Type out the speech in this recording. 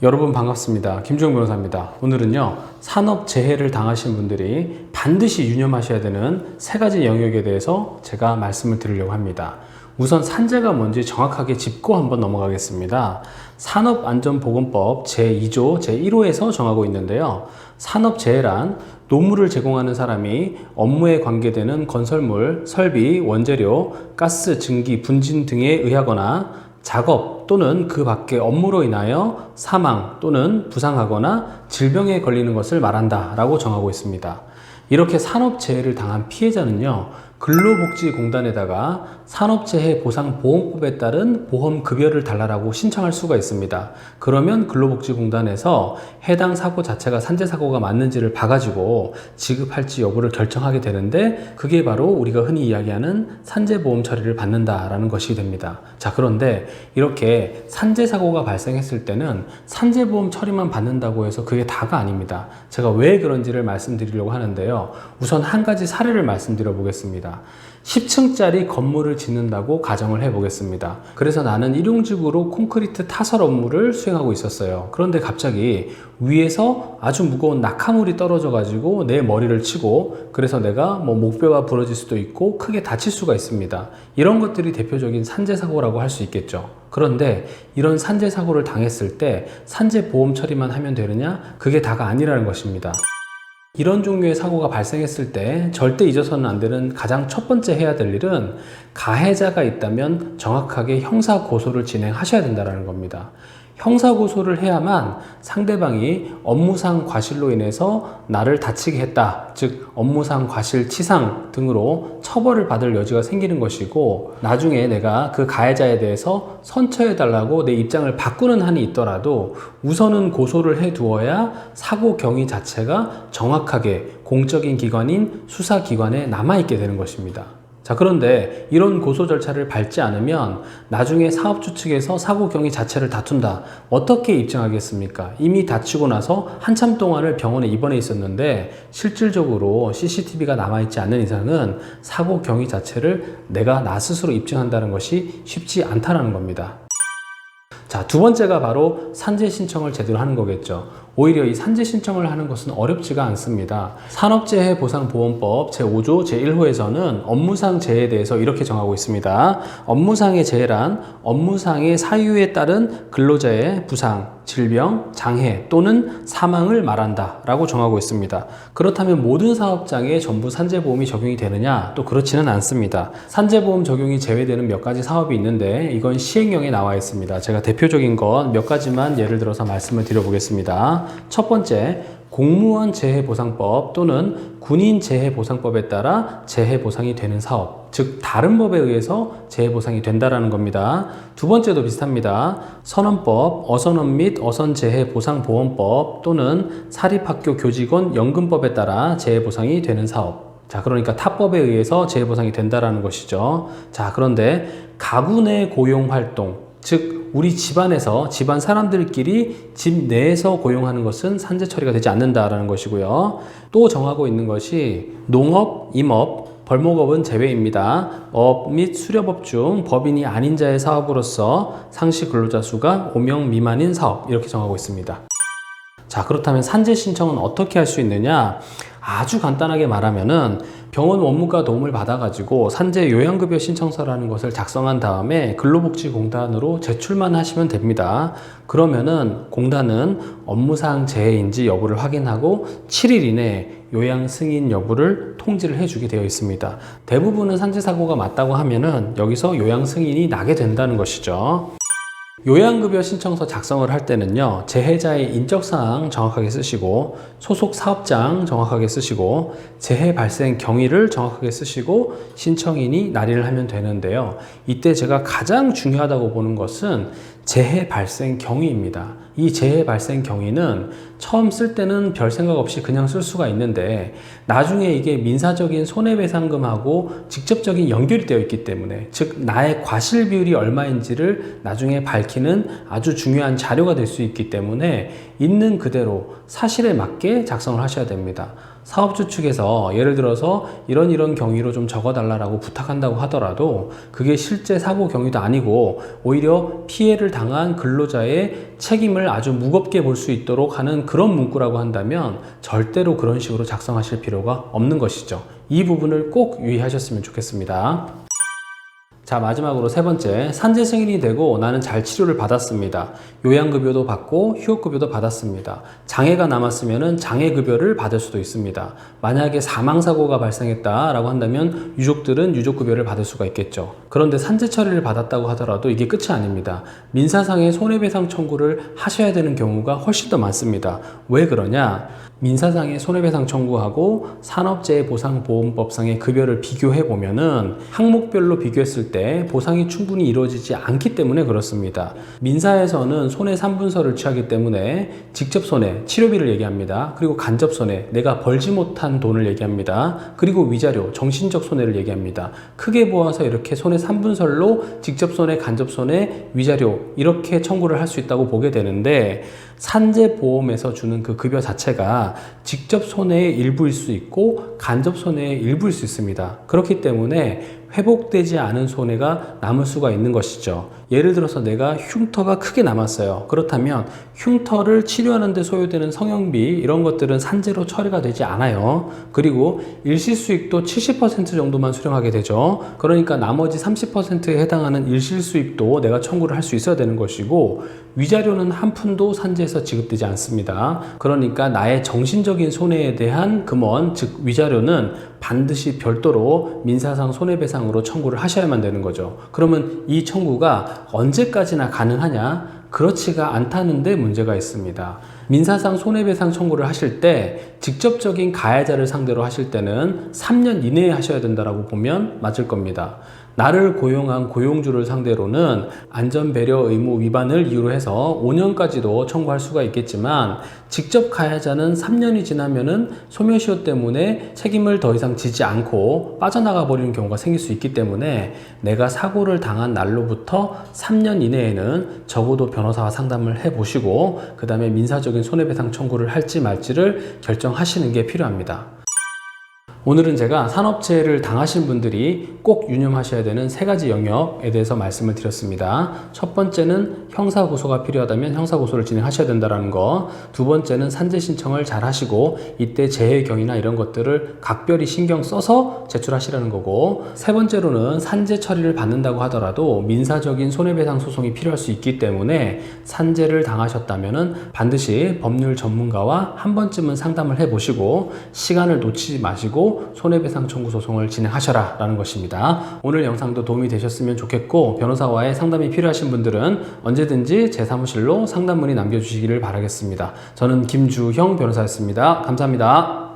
여러분 반갑습니다. 김주영 변호사입니다. 오늘은요, 산업재해를 당하신 분들이 반드시 유념하셔야 되는 세 가지 영역에 대해서 제가 말씀을 드리려고 합니다. 우선 산재가 뭔지 정확하게 짚고 한번 넘어가겠습니다. 산업안전보건법 제2조 제1호에서 정하고 있는데요. 산업재해란 노무를 제공하는 사람이 업무에 관계되는 건설물, 설비, 원재료, 가스, 증기, 분진 등에 의하거나 작업 또는 그 밖의 업무로 인하여 사망 또는 부상하거나 질병에 걸리는 것을 말한다 라고 정하고 있습니다. 이렇게 산업재해를 당한 피해자는요, 근로복지공단에다가 산업재해보상보험법에 따른 보험급여를 달라고 신청할 수가 있습니다. 그러면 근로복지공단에서 해당 사고 자체가 산재사고가 맞는지를 봐가지고 지급할지 여부를 결정하게 되는데, 그게 바로 우리가 흔히 이야기하는 산재보험 처리를 받는다라는 것이 됩니다. 자, 그런데 이렇게 산재사고가 발생했을 때는 산재보험 처리만 받는다고 해서 그게 다가 아닙니다. 제가 왜 그런지를 말씀드리려고 하는데요. 우선 한 가지 사례를 말씀드려 보겠습니다. 10층짜리 건물을 짓는다고 가정을 해 보겠습니다. 그래서 나는 일용직으로 콘크리트 타설 업무를 수행하고 있었어요. 그런데 갑자기 위에서 아주 무거운 낙하물이 떨어져 가지고 내 머리를 치고, 그래서 내가 목뼈가 부러질 수도 있고 크게 다칠 수가 있습니다. 이런 것들이 대표적인 산재사고라고 할 수 있겠죠. 그런데 이런 산재사고를 당했을 때 산재보험 처리만 하면 되느냐? 그게 다가 아니라는 것입니다. 이런 종류의 사고가 발생했을 때 절대 잊어서는 안 되는 가장 첫 번째 해야 될 일은, 가해자가 있다면 정확하게 형사고소를 진행하셔야 된다는 겁니다. 형사고소를 해야만 상대방이 업무상 과실로 인해서 나를 다치게 했다, 즉 업무상 과실치상 등으로 처벌을 받을 여지가 생기는 것이고, 나중에 내가 그 가해자에 대해서 선처해달라고 내 입장을 바꾸는 한이 있더라도 우선은 고소를 해두어야 사고 경위 자체가 정확하게 공적인 기관인 수사기관에 남아있게 되는 것입니다. 자, 그런데 이런 고소 절차를 밟지 않으면 나중에 사업주 측에서 사고 경위 자체를 다툰다. 어떻게 입증하겠습니까? 이미 다치고 나서 한참 동안을 병원에 입원해 있었는데 실질적으로 CCTV가 남아있지 않는 이상은 사고 경위 자체를 내가 나 스스로 입증한다는 것이 쉽지 않다는 겁니다. 자, 두 번째가 바로 산재 신청을 제대로 하는 거겠죠. 오히려 이 산재 신청을 하는 것은 어렵지가 않습니다. 산업재해보상보험법 제5조 제1호에서는 업무상 재해에 대해서 이렇게 정하고 있습니다. 업무상의 재해란 업무상의 사유에 따른 근로자의 부상, 질병, 장애 또는 사망을 말한다 라고 정하고 있습니다. 그렇다면 모든 사업장에 전부 산재보험이 적용이 되느냐? 또 그렇지는 않습니다. 산재보험 적용이 제외되는 몇 가지 사업이 있는데 이건 시행령에 나와 있습니다. 제가 대표적인 것 몇 가지만 예를 들어서 말씀을 드려보겠습니다. 첫 번째, 공무원 재해보상법 또는 군인 재해보상법에 따라 재해보상이 되는 사업, 즉 다른 법에 의해서 재해보상이 된다라는 겁니다. 두 번째도 비슷합니다. 선원법, 어선원 및 어선재해보상보험법 또는 사립학교 교직원 연금법에 따라 재해보상이 되는 사업. 자, 그러니까 타법에 의해서 재해보상이 된다라는 것이죠. 자, 그런데 가구 내 고용활동, 즉 우리 집안에서 집안 사람들끼리 집 내에서 고용하는 것은 산재 처리가 되지 않는다라는 것이고요. 또 정하고 있는 것이 농업, 임업, 벌목업은 제외입니다. 업 및 수렵업 중 법인이 아닌 자의 사업으로서 상시 근로자 수가 5명 미만인 사업, 이렇게 정하고 있습니다. 자, 그렇다면 산재 신청은 어떻게 할 수 있느냐? 아주 간단하게 말하면은 병원 원무과 도움을 받아가지고 산재 요양급여 신청서라는 것을 작성한 다음에 근로복지공단으로 제출만 하시면 됩니다. 그러면은 공단은 업무상 재해인지 여부를 확인하고 7일 이내에 요양 승인 여부를 통지를 해주게 되어 있습니다. 대부분은 산재사고가 맞다고 하면은 여기서 요양 승인이 나게 된다는 것이죠. 요양급여 신청서 작성을 할 때는요, 재해자의 인적사항 정확하게 쓰시고, 소속 사업장 정확하게 쓰시고, 재해 발생 경위를 정확하게 쓰시고, 신청인이 날인을 하면 되는데요. 이때 제가 가장 중요하다고 보는 것은 재해 발생 경위입니다. 이 재해 발생 경위는 처음 쓸 때는 별 생각 없이 그냥 쓸 수가 있는데, 나중에 이게 민사적인 손해배상금하고 직접적인 연결이 되어 있기 때문에, 즉 나의 과실 비율이 얼마인지를 나중에 밝히는 아주 중요한 자료가 될 수 있기 때문에 있는 그대로 사실에 맞게 작성을 하셔야 됩니다. 사업주 측에서 예를 들어서 이런 경위로 좀 적어달라고 부탁한다고 하더라도 그게 실제 사고 경위도 아니고 오히려 피해를 당한 근로자의 책임을 아주 무겁게 볼 수 있도록 하는 그런 문구라고 한다면 절대로 그런 식으로 작성하실 필요가 없는 것이죠. 이 부분을 꼭 유의하셨으면 좋겠습니다. 자, 마지막으로 세 번째, 산재 승인이 되고 나는 잘 치료를 받았습니다. 요양급여도 받고 휴업급여도 받았습니다. 장애가 남았으면 장애급여를 받을 수도 있습니다. 만약에 사망사고가 발생했다라고 한다면 유족들은 유족급여를 받을 수가 있겠죠. 그런데 산재 처리를 받았다고 하더라도 이게 끝이 아닙니다. 민사상의 손해배상 청구를 하셔야 되는 경우가 훨씬 더 많습니다. 왜 그러냐? 민사상의 손해배상 청구하고 산업재해보상보험법상의 급여를 비교해 보면은 항목별로 비교했을 때 보상이 충분히 이루어지지 않기 때문에 그렇습니다. 민사에서는 손해 3분서를 취하기 때문에 직접 손해, 치료비를 얘기합니다. 그리고 간접 손해, 내가 벌지 못한 돈을 얘기합니다. 그리고 위자료, 정신적 손해를 얘기합니다. 크게 보아서 이렇게 손해 3분설로 직접 손해, 간접 손해, 위자료 이렇게 청구를 할 수 있다고 보게 되는데 산재보험에서 주는 그 급여 자체가 직접 손해의 일부일 수 있고 간접 손해의 일부일 수 있습니다. 그렇기 때문에 회복되지 않은 손해가 남을 수가 있는 것이죠. 예를 들어서 내가 흉터가 크게 남았어요. 그렇다면 흉터를 치료하는 데 소요되는 성형비 이런 것들은 산재로 처리가 되지 않아요. 그리고 일시수익도 70% 정도만 수령하게 되죠. 그러니까 나머지 30%에 해당하는 일시수익도 내가 청구를 할 수 있어야 되는 것이고 위자료는 한 푼도 산재에서 지급되지 않습니다. 그러니까 나의 정신적인 손해에 대한 금원, 즉 위자료는 반드시 별도로 민사상 손해배상으로 청구를 하셔야만 되는 거죠. 그러면 이 청구가 언제까지나 가능하냐? 그렇지가 않다는 데 문제가 있습니다. 민사상 손해배상 청구를 하실 때 직접적인 가해자를 상대로 하실 때는 3년 이내에 하셔야 된다고 보면 맞을 겁니다. 나를 고용한 고용주를 상대로는 안전배려 의무 위반을 이유로 해서 5년까지도 청구할 수가 있겠지만 직접 가해자는 3년이 지나면은 소멸시효 때문에 책임을 더 이상 지지 않고 빠져나가 버리는 경우가 생길 수 있기 때문에 내가 사고를 당한 날로부터 3년 이내에는 적어도 변호사와 상담을 해보시고 그 다음에 민사적인 손해배상 청구를 할지 말지를 결정하시는 게 필요합니다. 오늘은 제가 산업재해를 당하신 분들이 꼭 유념하셔야 되는 세 가지 영역에 대해서 말씀을 드렸습니다. 첫 번째는 형사고소가 필요하다면 형사고소를 진행하셔야 된다는 거. 두 번째는 산재 신청을 잘 하시고 이때 재해 경위나 이런 것들을 각별히 신경 써서 제출하시라는 거고, 세 번째로는 산재 처리를 받는다고 하더라도 민사적인 손해배상 소송이 필요할 수 있기 때문에 산재를 당하셨다면 반드시 법률 전문가와 한 번쯤은 상담을 해보시고 시간을 놓치지 마시고 손해배상 청구 소송을 진행하셔라 라는 것입니다. 오늘 영상도 도움이 되셨으면 좋겠고 변호사와의 상담이 필요하신 분들은 언제든지 제 사무실로 상담 문의 남겨주시기를 바라겠습니다. 저는 김주형 변호사였습니다. 감사합니다.